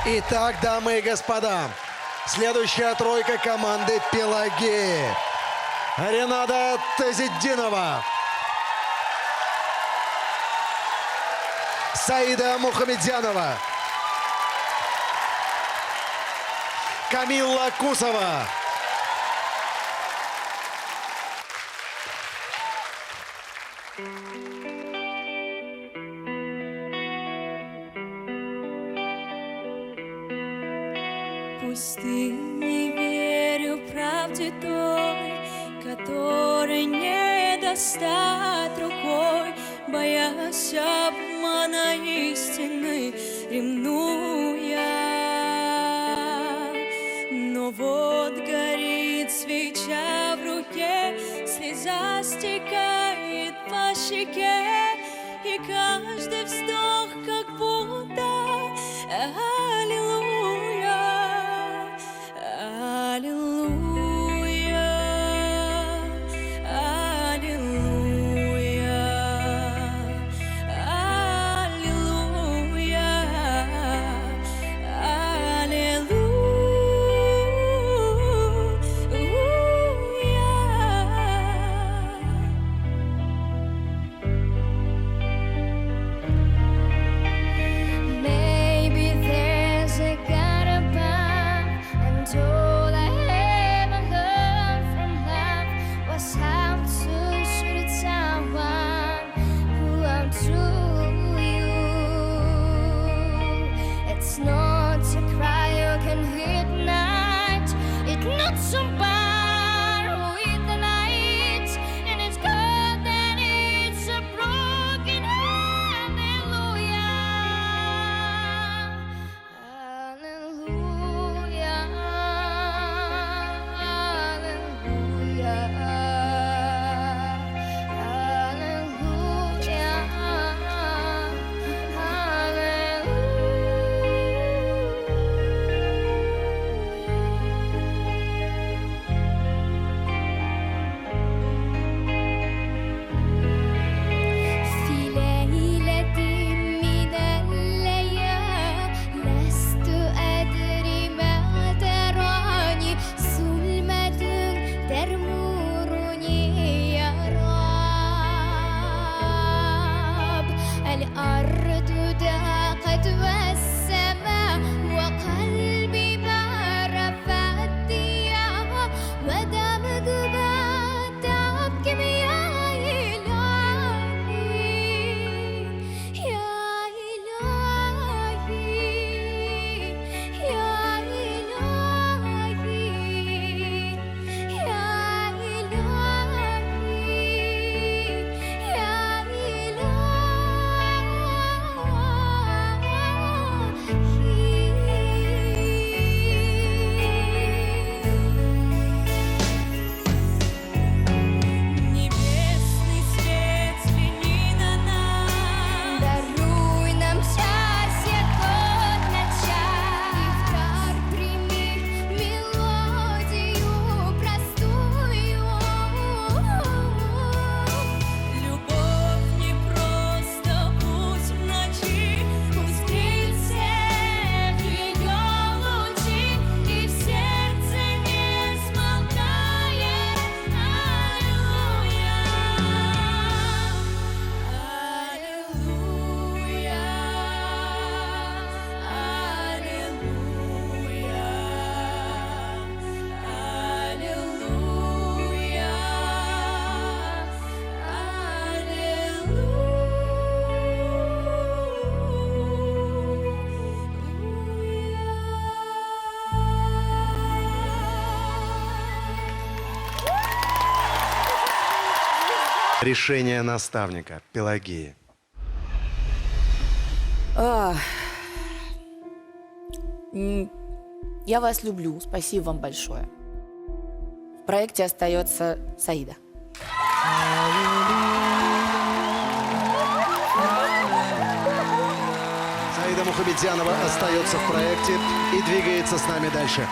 Итак, дамы и господа, следующая тройка команды «Пелагеи». Ренада Тазетдинова, Саида Мухамедзянова, Камилла Кусова, Пусть ты не верю правде той, которой не достать рукой, боясь обмана истины, ревнуя. Но вот горит свеча в руке, слеза стекает по щеке, и каждый вздох как будто аллилуйя, аллилуйя, аллилуйя, аллилуйя, Maybe there's a God above, and all I ever learned from love was how to treat someone who I'm to you. It's not a cry you can ignite, it's not somebody with the light, and it's good that it's a broken hallelujah, hallelujah, hallelujah, في ليلة من الأيام لست أدري ما تراني، ظلمة ترمرني يا رب، الأرض ضاقت والسماء وقلبي ما رفع الضياء، ودمعت تبكي يا إلهي، يا إلهي، يا إلهي، يا إلهي، يا Небесный свет взгляни на нас, даруй нам счастье хоть на час, и в дар прими мелодию простую. любовь не просто путь в ночи, пусть греет всех ее лучи, и в сердце не смолкает аллилуйя, аллилуйя, аллилуйя, решение наставника Пелагеи. Я вас люблю. Спасибо вам большое. В проекте остается Саида. Саида Мухамедзянова остается в проекте и двигается с нами дальше.